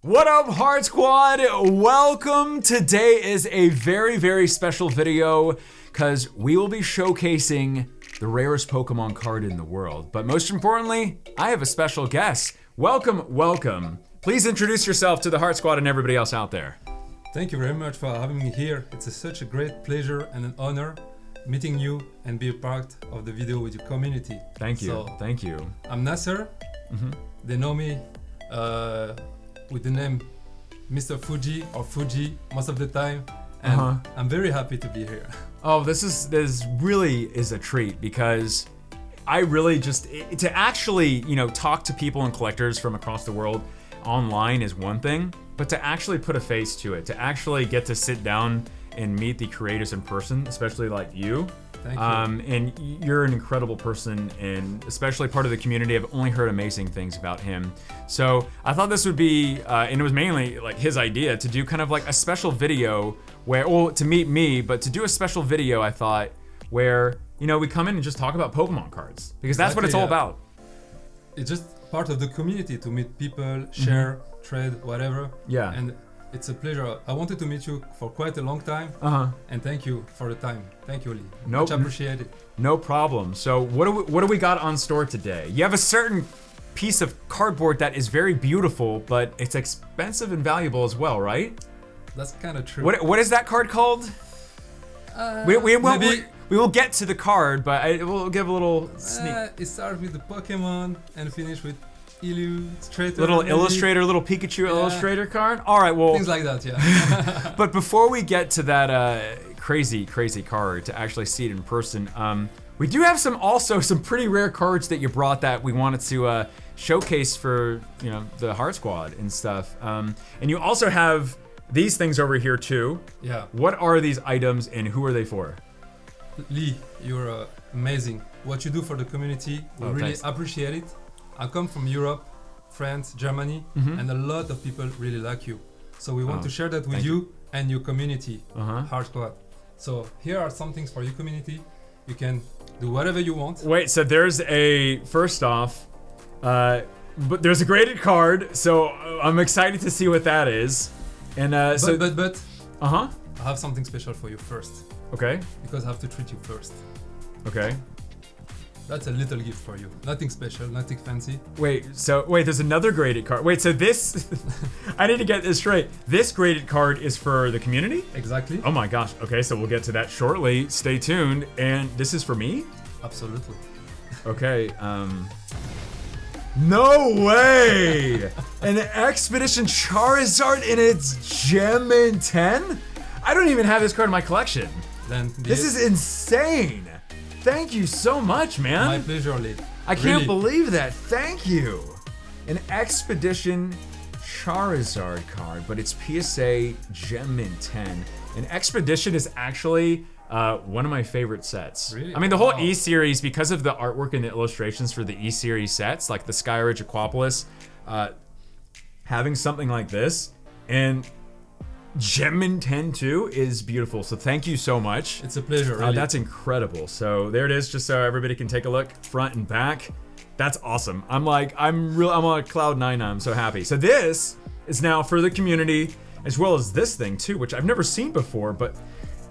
What up, Heart Squad? Welcome. Today is a very, very special video because we will be showcasing the rarest Pokemon card in the world. But most importantly, I have a special guest. Welcome, welcome. Please introduce yourself to the Heart Squad and everybody else out there. Thank you very much for having me here. It's such a great pleasure and an honor meeting you and be a part of the video with your community. Thank you, thank you. I'm Nasser. They know me with the name Mr. Fuji or Fuji most of the time, and I'm very happy to be here. Oh, this really is a treat because I really to actually, talk to people and collectors from across the world online is one thing, but to actually put a face to it, to actually get to sit down and meet the creators in person, especially like you. Thank you. And you're an incredible person, and especially part of the community. I've only heard amazing things about him. So I thought this would be, and it was mainly like his idea to do kind of like a special video where, well, to meet me, but to do a special video, I thought, where, we come in and just talk about Pokemon cards, because that's what it's all about. It's just part of the community to meet people, share, trade, whatever. Yeah. And it's a pleasure. I wanted to meet you for quite a long time, and thank you for the time. Thank you, Lee. Much appreciated. No problem. So what do we got on store today? You have a certain piece of cardboard that is very beautiful, but it's expensive and valuable as well, right? That's kind of true. What is that card called? We will get to the card, but we'll give a little sneak. It starts with the Pokemon and finish with Illustrator. Little Illustrator, little Pikachu Illustrator card? All right, well. Things like that, yeah. But before we get to that crazy card, to actually see it in person, we do have some pretty rare cards that you brought that we wanted to showcase for, the Heart Squad and stuff. And you also have these things over here too. Yeah. What are these items and who are they for? Lee, you're amazing. What you do for the community, we really appreciate it. I come from Europe, France, Germany, and a lot of people really like you. So we want to share that with you and your community, Heart Squad. So here are some things for your community. You can do whatever you want. Wait, so there's first off, but there's a graded card, so I'm excited to see what that is. And but I have something special for you first. Okay. Because I have to treat you first. Okay. That's a little gift for you. Nothing special, nothing fancy. Wait, there's another graded card. Wait, so this, I need to get this straight. This graded card is for the community? Exactly. Oh my gosh, okay, so we'll get to that shortly. Stay tuned. And this is for me? Absolutely. Okay, no way! An Expedition Charizard in its Gem in 10? I don't even have this card in my collection. Then this is insane. Thank you so much, man. My pleasure, Lee. I can't believe that. Thank you. An Expedition Charizard card, but it's PSA Gem in 10. An Expedition is actually one of my favorite sets. Really? I mean, the whole E-Series, because of the artwork and the illustrations for the E-Series sets, like the Skyridge Aquapolis, having something like this, and Gem in 10 too is beautiful, so thank you so much. It's a pleasure, really. That's incredible. So there it is, just so everybody can take a look, front and back. That's awesome. I'm on cloud 9 now. I'm so happy. So this is now for the community, as well as this thing too, which I've never seen before. But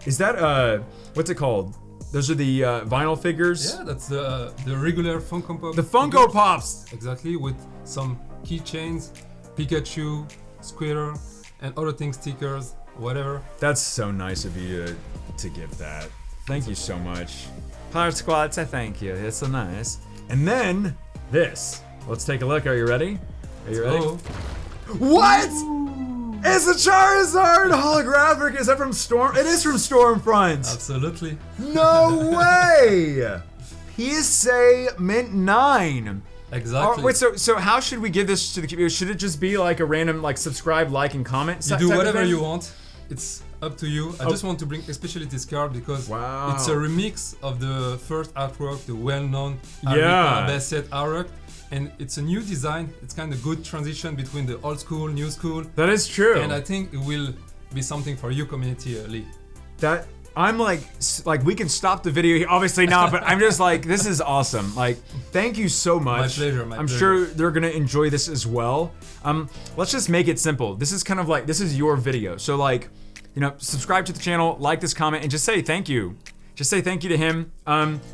is that what's it called? Those are the vinyl figures. Yeah, that's the regular Funko Pop. The Funko Pops. Exactly, with some keychains, Pikachu, Squirtle, and other things, stickers, whatever. That's so nice of you to give that. Thank you so much. Heart Squad, say thank you. It's so nice. And then this. Let's take a look. Are you ready? Are you ready? What? Ooh. It's a Charizard holographic. Is that from Storm? It is from Stormfront. Absolutely. No way. PSA Mint 9. Exactly. Wait, so how should we give this to the community? Should it just be like a random, like, subscribe, like, and comment? You do whatever you want. It's up to you. I just want to bring especially this card because it's a remix of the first artwork, the well-known best set artwork, and it's a new design. It's kind of good transition between the old school, new school. That is true. And I think it will be something for your community, Lee. I'm like we can stop the video here. Obviously not, but I'm just like, this is awesome. Like, thank you so much. My pleasure. I'm sure they're gonna enjoy this as well. Let's just make it simple. This is kind of like, this is your video. So like, you know, subscribe to the channel, like this comment, and just say thank you. Just say thank you to him.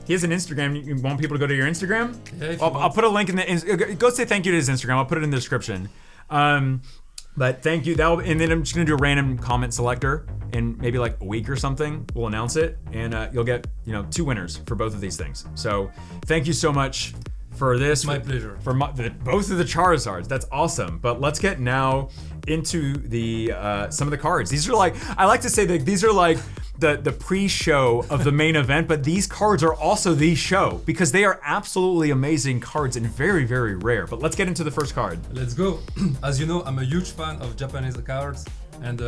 He has an Instagram. You want people to go to your Instagram? Yeah, I'll put a link in the, go say thank you to his Instagram. I'll put it in the description. But thank you. And then I'm just gonna do a random comment selector in maybe like a week or something. We'll announce it, and you'll get, you know, 2 winners for both of these things. So thank you so much for this. My pleasure. For both of the Charizards. That's awesome. But let's get now into the some of the cards. These are like, I like to say that these are like the pre-show of the main event, but these cards are also the show because they are absolutely amazing cards and very, very rare. But let's get into the first card. Let's go. As you know, I'm a huge fan of Japanese cards, and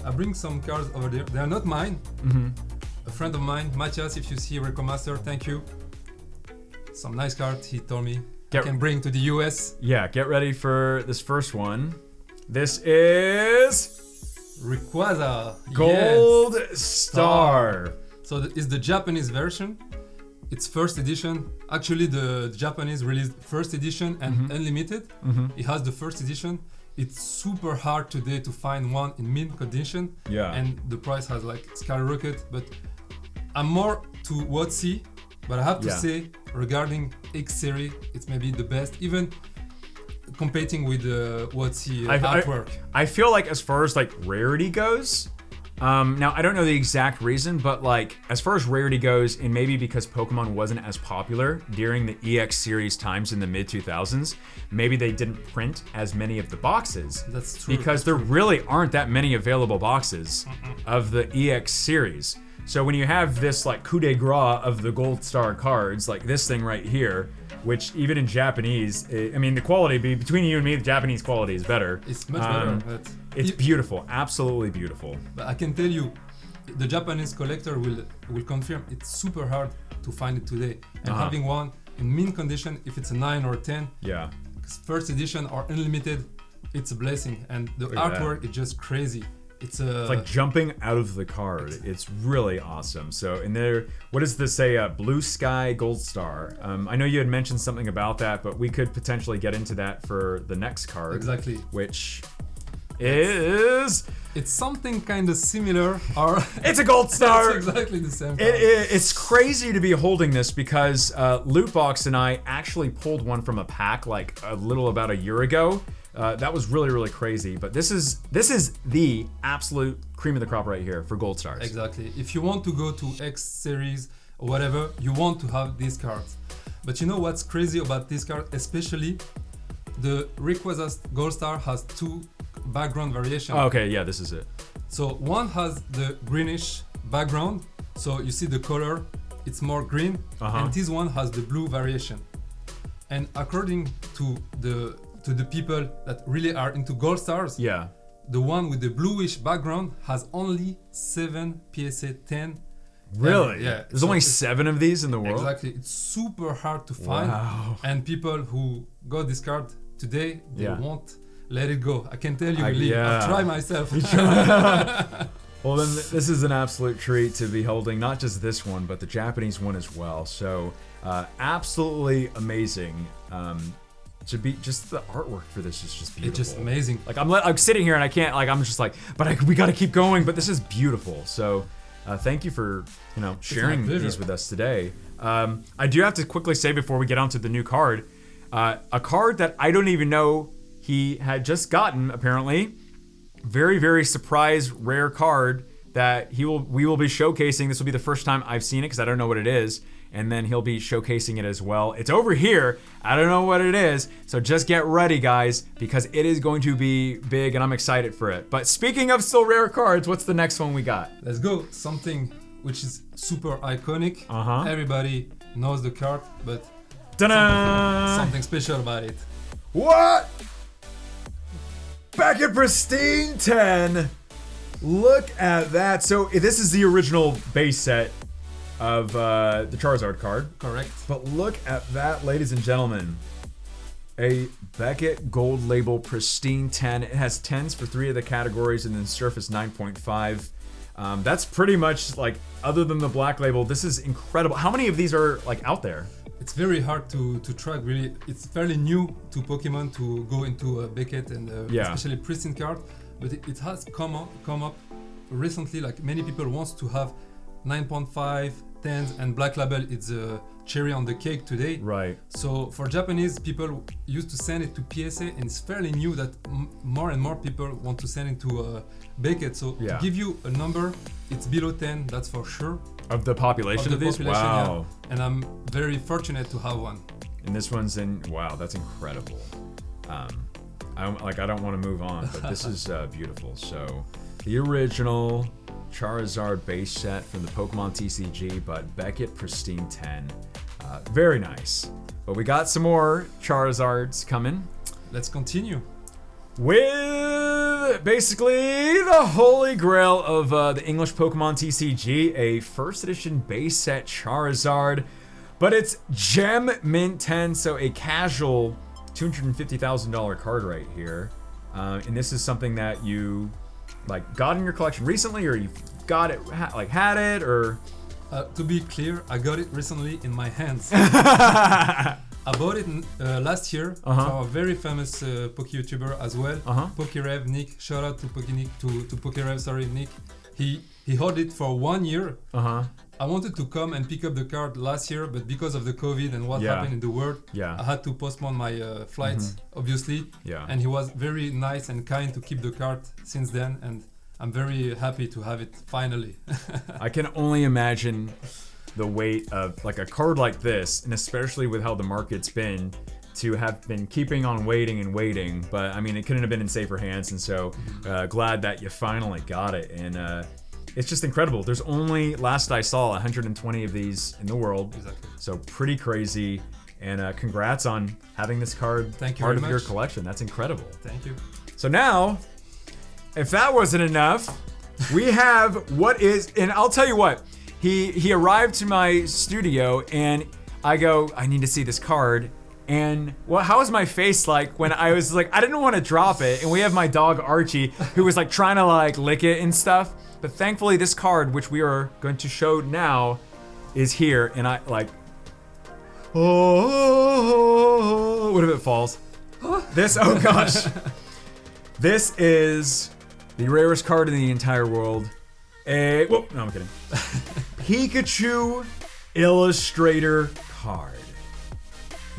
I bring some cards over there. They are not mine. A friend of mine, Matthias, if you see Rayquaza, thank you. Some nice cards he told me I can bring to the US. Yeah, get ready for this first one. This is Rayquaza Gold Star. So it's the Japanese version. It's first edition. Actually, the Japanese released first edition and unlimited. It has the first edition. It's super hard today to find one in mint condition. Yeah. And the price has like skyrocketed. But I'm more to WotC. But I have to say, regarding X series, it's maybe the best. Even competing with WotC artwork. I feel like as far as like rarity goes, now I don't know the exact reason, but like as far as rarity goes, and maybe because Pokemon wasn't as popular during the EX series times in the mid 2000s, maybe they didn't print as many of the boxes. That's true. Because there really aren't that many available boxes of the EX series. So when you have this like coup de grace of the Gold Star cards, like this thing right here, which even in Japanese, I mean the quality, between you and me, the Japanese quality is better. It's much better. But it's beautiful, absolutely beautiful. But I can tell you, the Japanese collector will confirm it's super hard to find it today. And having one in mint condition, if it's a 9 or a 10, first edition or unlimited, it's a blessing. And the artwork is just crazy. It's like jumping out of the card. It's really awesome. So in there, what does this say? Blue Sky Gold Star. I know you had mentioned something about that, but we could potentially get into that for the next card. Exactly. Which is... It's something kind of similar, or... It's a Gold Star! It's exactly the same card. It's crazy to be holding this because Lootbox and I actually pulled one from a pack like about a year ago. That was really, really crazy. But this is the absolute cream of the crop right here for Gold Stars. Exactly. If you want to go to X series or whatever, you want to have these cards. But you know what's crazy about this card? Especially the Rayquaza Gold Star has 2 background variations. Oh, okay, yeah, this is it. So one has the greenish background. So you see the color, it's more green. And this one has the blue variation. And according to the people that really are into Gold Stars, the one with the bluish background has only 7 PSA 10. Really? Yeah. There's only 7 of these in the world? Exactly. It's super hard to find. Wow. And people who got this card today, they won't let it go. I can tell you, Lee, I've tried myself. Well, then this is an absolute treat to be holding not just this one, but the Japanese one as well. So absolutely amazing. To be just the artwork for this is just beautiful. It's just amazing. Like I'm sitting here and I can't, like, I'm just like, but we got to keep going. But this is beautiful. So thank you for sharing these with us today. I do have to quickly say before we get on to the new card, a card that I don't even know he had just gotten apparently. Very, very surprise rare card that we will be showcasing. This will be the first time I've seen it because I don't know what it is. And then he'll be showcasing it as well. It's over here. I don't know what it is. So just get ready, guys, because it is going to be big and I'm excited for it. But speaking of still rare cards, what's the next one we got? Let's go. Something which is super iconic. Everybody knows the card, but something special about it. What? Back at Pristine 10. Look at that. So this is the original base set of the Charizard card. Correct. But look at that, ladies and gentlemen. A Beckett Gold Label Pristine 10. It has 10s for 3 of the categories and then Surface 9.5. That's pretty much like, other than the black label, this is incredible. How many of these are like out there? It's very hard to track, really. It's fairly new to Pokemon to go into a Beckett and especially pristine card, but it has come up recently. Like many people wants to have 9.5, 10s, and black label. It's a cherry on the cake today. Right. So for Japanese, people used to send it to PSA, and it's fairly new that more and more people want to send it to Beckett. So to give you a number, it's below 10, that's for sure. Of the population of these? Wow. Yeah. And I'm very fortunate to have one. And this one's in, wow, that's incredible. I don't want to move on, but this is beautiful. So the original Charizard base set from the Pokemon TCG, but Beckett Pristine 10. Very nice. But we got some more Charizards coming. Let's continue. With basically the holy grail of the English Pokemon TCG, a first edition base set Charizard, but it's Gem Mint 10, so a casual $250,000 card right here. And this is something that you like got in your collection recently, or you got it, had it, or? To be clear, I got it recently in my hands. I bought it last year for a very famous Poke YouTuber as well, PokéRev Nick. Shout out to PokéRev, sorry Nick. He held it for 1 year. I wanted to come and pick up the card last year, but because of the COVID and what happened in the world, I had to postpone my flights, obviously. And he was very nice and kind to keep the card since then, and I'm very happy to have it finally. I can only imagine the weight of like a card like this, and especially with how the market's been, to have been keeping on waiting and waiting. But I mean, it couldn't have been in safer hands, and so glad that you finally got it. And it's just incredible. There's only, last I saw, 120 of these in the world. Exactly. So pretty crazy. And congrats on having this card part of your collection. That's incredible. Thank you. So now, if that wasn't enough, we have what is, and I'll tell you what, he arrived to my studio and I go, I need to see this card. And how was my face like when I was like, I didn't want to drop it. And we have my dog Archie, who was like trying to like lick it and stuff. But thankfully this card, which we are going to show now, is here. And I like, oh, what if it falls? This, oh gosh. This is the rarest card in the entire world. No, I'm kidding. Pikachu Illustrator card.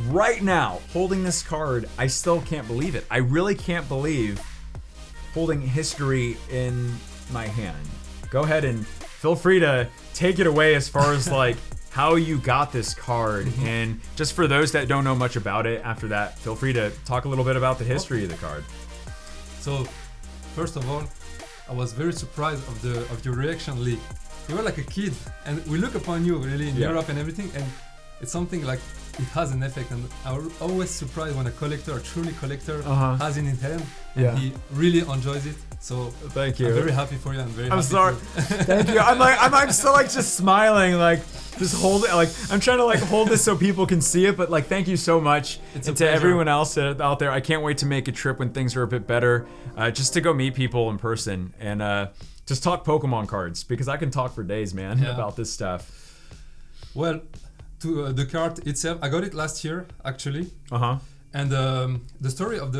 Right now, holding this card, I still can't believe it. I really can't believe holding history in my hand. Go ahead and feel free to take it away as far as like how you got this card. And just for those that don't know much about it, after that, feel free to talk a little bit about the history of the card. So, first of all, I was very surprised of your reaction, Lee. You were like a kid, and we look upon you really in Europe and everything, and it's something like it has an effect. And I'm always surprised when a collector, a truly collector, has it in his hand, and he really enjoys it. So thank you. I'm very happy for you. I'm sorry. Thank you. I'm still like just smiling, like just hold it. Like I'm trying to like hold this so people can see it, but like thank you so much. It's and to everyone else out there, I can't wait to make a trip when things are a bit better, just to go meet people in person and just talk Pokemon cards, because I can talk for days, man, about this stuff. Well, to the card itself, I got it last year actually. And the story of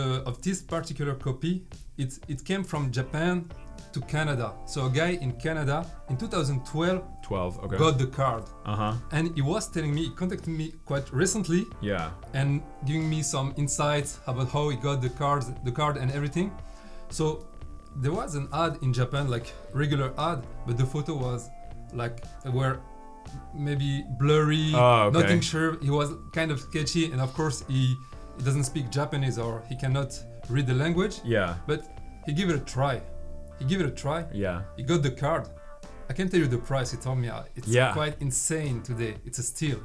this particular copy, it came from Japan to Canada. So a guy in Canada in 2012 got the card. And he was telling me, he contacted me quite recently. And giving me some insights about how he got the card and everything. So there was an ad in Japan, like regular ad, but the photo was like were maybe blurry, nothing sure. He was kind of sketchy, and of course he doesn't speak Japanese, or he cannot read the language. But he gave it a try. He got the card. I can't tell you the price. He told me it's quite insane today. It's a steal.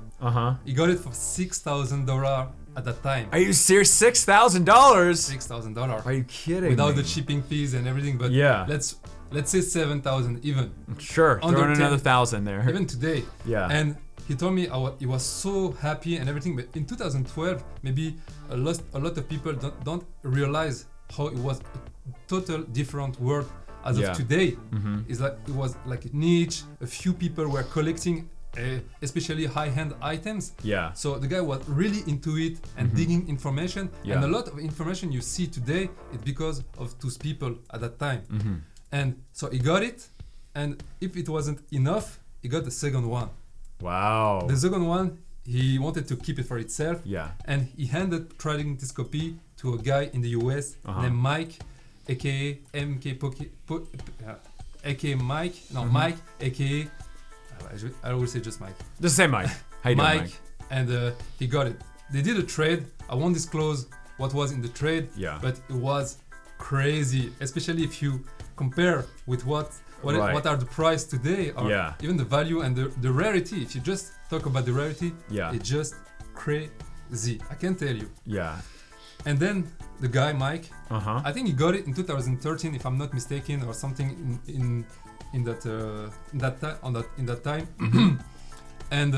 He got it for $6,000 at that time. Are you serious? $6,000? $6,000. Are you kidding? Without the shipping fees and everything. But let's say 7,000 even. Sure. Throw in another 1,000 there. Even today. And he told me he was so happy and everything. But in 2012, maybe a lot of people don't realize how it was a total different world As Yeah. of today, it's like it was like a niche. A few people were collecting, especially high-end items. Yeah. So the guy was really into it and digging information. Yeah. And a lot of information you see today is because of those people at that time. And so he got it. And if it wasn't enough, he got the second one. Wow. The second one, he wanted to keep it for itself. Yeah. And he handed trading this copy to a guy in the US named Mike, aka aka Mike. No, Mike, aka I will say just Mike. Just say Mike. How you doing, Mike, Mike? and he got it. They did a trade. I won't disclose what was in the trade, Yeah. but it was crazy, especially if you compare with what are the price today, or Yeah. even the value and the rarity. If you just talk about the rarity, Yeah. it's just crazy. I can tell you. Yeah. And then the guy Mike, Uh-huh. I think he got it in 2013, if I'm not mistaken, or something in that time. And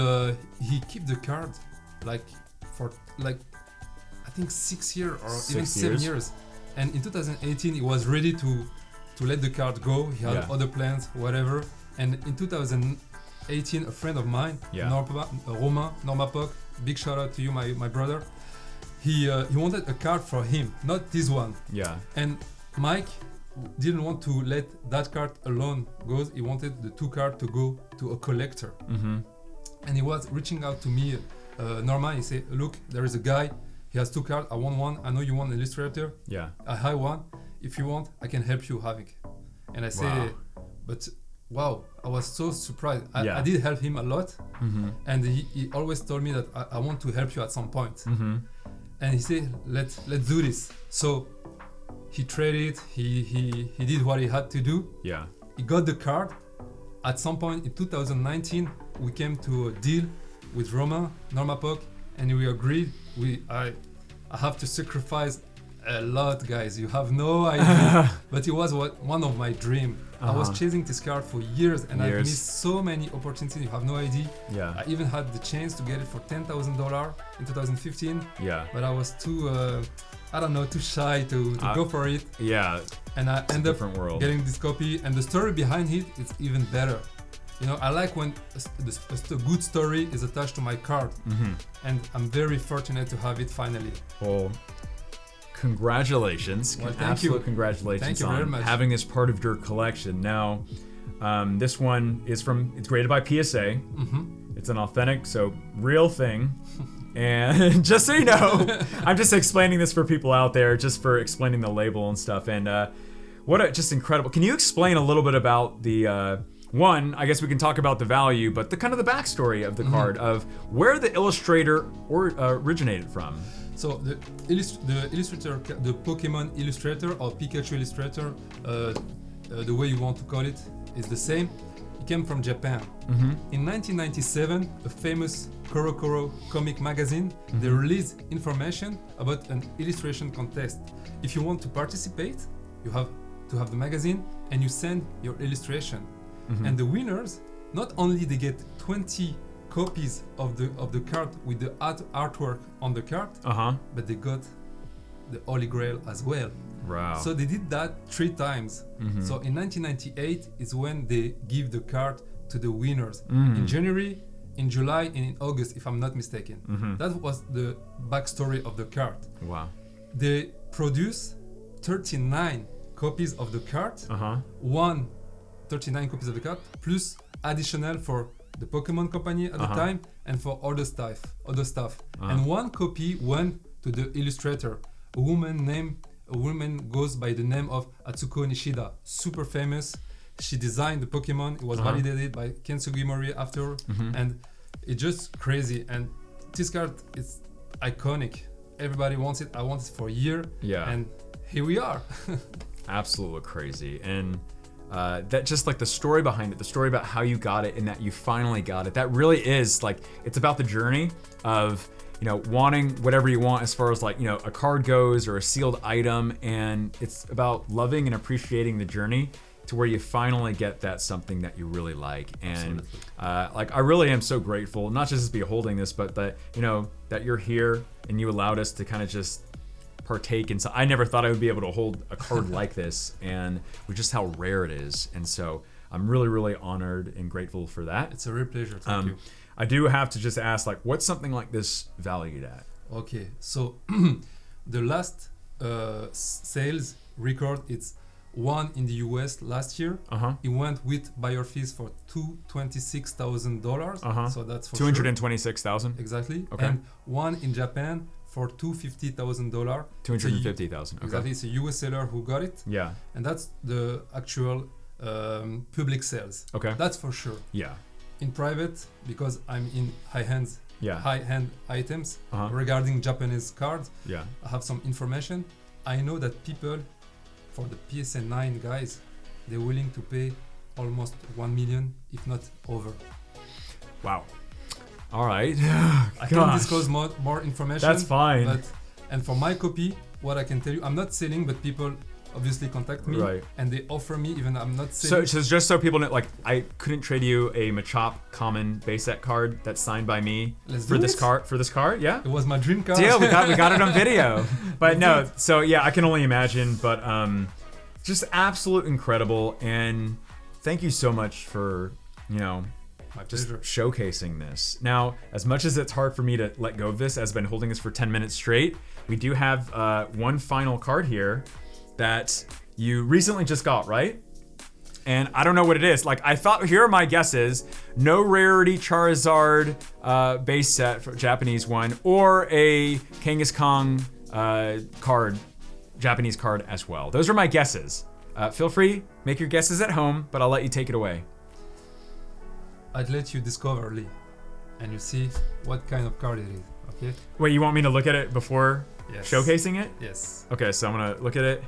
he kept the card like for like I think 6 years or even 7 years. And in 2018 he was ready to let the card go. He had other plans, whatever. And in 2018 a friend of mine, Romain Normapok, big shout out to you, my brother. He wanted a card for him, not this one. Yeah. And Mike didn't want to let that card alone go. He wanted the two cards to go to a collector. And he was reaching out to me, Norman. He said, look, there is a guy, he has two cards, I want one, I know you want an Illustrator, Yeah. I have one, if you want, I can help you having. And I say, but wow, I was so surprised. I did help him a lot, and he always told me that I want to help you at some point. And he said, let's do this. So he traded, he did what he had to do. Yeah. He got the card. At some point in 2019, we came to a deal with Romain Normapok, and we agreed. I have to sacrifice a lot, guys. You have no idea. But it was one of my dreams. I was chasing this card for years, and I missed so many opportunities. You have no idea. Yeah. I even had the chance to get it for $10,000 in 2015. Yeah. But I was too, too shy to go for it. Yeah. And I ended up getting this copy. And the story behind it is even better. You know, I like when a good story is attached to my card. And I'm very fortunate to have it finally. Well, congratulations. Well, Absolute congratulations thank you very much. Having this part of your collection. Now, this one is it's graded by PSA. It's an authentic, so real thing. And just so you know, I'm just explaining this for people out there, just for explaining the label and stuff. And just incredible. Can you explain a little bit about the one, I guess we can talk about the value, but the kind of the backstory of the card, of where the Illustrator originated from. So the Illustrator, the Pokemon Illustrator or Pikachu Illustrator, the way you want to call it, is the same. It came from Japan. In 1997, a famous Koro comic magazine, they released information about an illustration contest. If you want to participate, you have to have the magazine and you send your illustration. And the winners, not only they get 20 copies of the card with the artwork on the card, but they got the Holy Grail as well. Wow. So they did that 3 times. So in 1998 is when they give the card to the winners. In January, in July, and in August, if I'm not mistaken. That was the backstory of the card. Wow. They produce 39 copies of the card. 39 copies of the card, plus additional for the Pokemon company at the time and for other stuff. And 1 copy went to the illustrator, a woman goes by the name of Atsuko Nishida, super famous. She designed the Pokemon. It was validated by Ken Sugimori after, and it's just crazy. And this card is iconic. Everybody wants it. I want it for a year. Yeah. And here we are. Absolutely crazy. And that just like the story behind it, the story about how you got it and that you finally got it, that really is like, it's about the journey of, you know, wanting whatever you want as far as like, you know, a card goes or a sealed item, and it's about loving and appreciating the journey to where you finally get that something that you really like. And like, I really am so grateful, not just to be holding this, but that, you know, that you're here and you allowed us to kind of just partake in. So I never thought I would be able to hold a card like this, and with just how rare it is. And so I'm really, really honored and grateful for that. It's a real pleasure. Thank you. I do have to just ask, like, what's something like this valued at? Okay, so the last sales record, it's one in the US last year. It went with buyer fees for $226,000. So that's for $226,000. Sure. Exactly. Okay. And one in Japan for $250,000. $250,000. Okay. Exactly. It's a US seller who got it. Yeah. And that's the actual public sales. Okay. That's for sure. Yeah. In private, because I'm in high-end items regarding Japanese cards. Yeah. I have some information. I know that people, for the PSN 9 guys, they're willing to pay almost 1 million, if not over. Wow. All right. I can't disclose more information. That's fine. And for my copy, what I can tell you, I'm not selling, but people obviously contact me and they offer me, even I'm not selling. So just so people know, like, I couldn't trade you a Machop common base set card that's signed by me for this card. Yeah. It was my dream card. Deal. We got it on video. But no, so yeah, I can only imagine. But just absolute incredible, and thank you so much for just showcasing this. Now, as much as it's hard for me to let go of this, as I've been holding this for 10 minutes straight, we do have one final card here that you recently just got, right? And I don't know what it is. Like, I thought, here are my guesses: no rarity Charizard base set, for Japanese one, or a Kangaskhan card, Japanese card as well. Those are my guesses. Feel free, make your guesses at home, but I'll let you take it away. I'd let you discover, Lee, and you see what kind of card it is, okay? Wait, you want me to look at it before showcasing it? Yes. Okay, so I'm gonna look at it.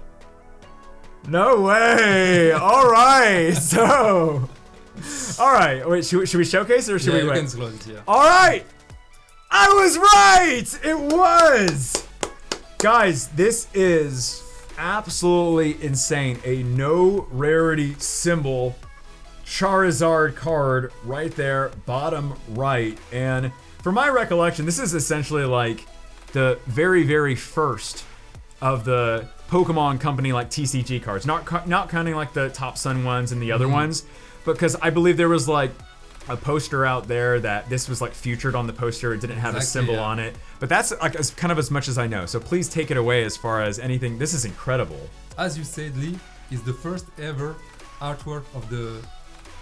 No way! All right, so... All right, wait, should we showcase it or should we wait? You can disclose it, yeah. All right! I was right! It was! Guys, this is absolutely insane. A no rarity symbol Charizard card right there, bottom right. And for my recollection, this is essentially like the very, very first of the Pokemon Company like TCG cards. Not counting like the Top Sun ones and the other ones, because I believe there was like a poster out there that this was like featured on the poster. It didn't have a symbol on it, but that's like kind of as much as I know. So please take it away as far as anything. This is incredible. As you said, Lee, is the first ever artwork of the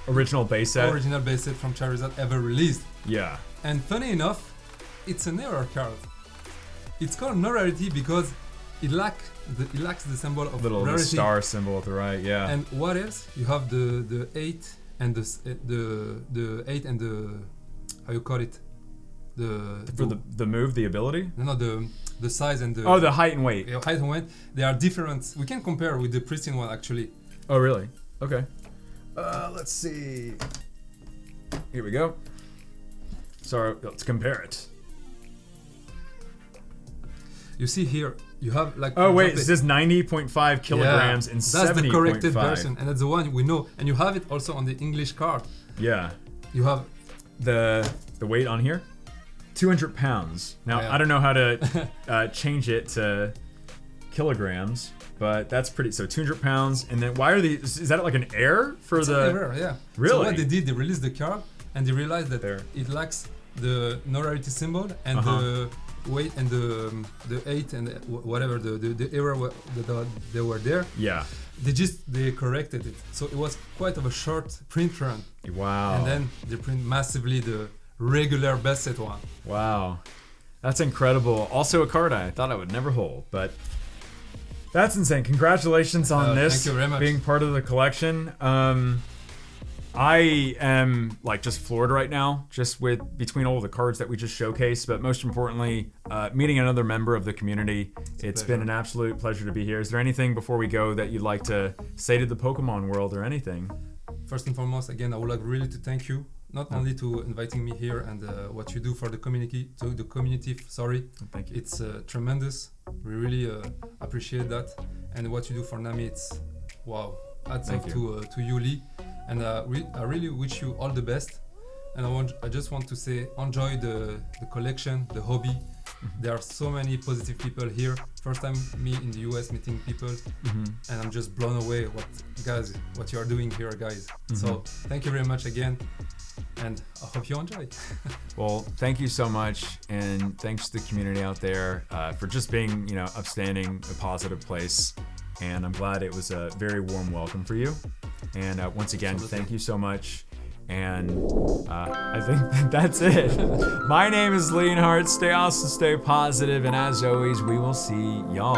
original base set from Charizard ever released. Yeah. And funny enough, it's an error card. It's called no rarity because it lacks the symbol of little rarity. Star symbol at the right. Yeah. And what else? You have the 8 and the 8 and the, how you call it? The move, the ability? No, the size and the... Oh, the height and weight. Yeah, height and weight. They are different. We can compare with the pristine one, actually. Oh, really? Okay. Let's see. Here we go. So let's compare it. You see here, you have like... Oh, wait, it says 90.5 kilograms and 70.5. That's the corrected version, and that's the one we know. And you have it also on the English card. Yeah. You have... The weight on here? 200 pounds. Now, I don't know how to change it to kilograms, but that's pretty... So 200 pounds, and then why are these... Is that like an error for it's the... An error, yeah. Really? So what they did, they released the card, and they realized that it lacks the no rarity symbol and the weight and the 8 and whatever the error that they were there. Yeah. They corrected it. So it was quite of a short print run. Wow. And then they print massively the regular best set one. Wow. That's incredible. Also a card I thought I would never hold, but that's insane. Congratulations on this thank you very much. Being part of the collection. I am like just floored right now, just with between all the cards that we just showcased, but most importantly, meeting another member of the community. It's been an absolute pleasure to be here. Is there anything before we go that you'd like to say to the Pokemon world or anything? First and foremost, again, I would like really to thank you, not only to inviting me here and what you do for the community, Thank you. It's tremendous. We really appreciate that, and what you do for Nami, it's wow. Hats off to you, Lee. And I really wish you all the best. And I just want to say, enjoy the collection, the hobby, There are so many positive people here. First time me in the US meeting people, and I'm just blown away what you are doing here, guys. So thank you very much again, and I hope you enjoy. Well, thank you so much, and thanks to the community out there for just being, you know, upstanding, a positive place. And I'm glad it was a very warm welcome for you. And once again, thank you so much. And I think that's it. My name is Leonhart. Stay awesome, stay positive, and as always, we will see y'all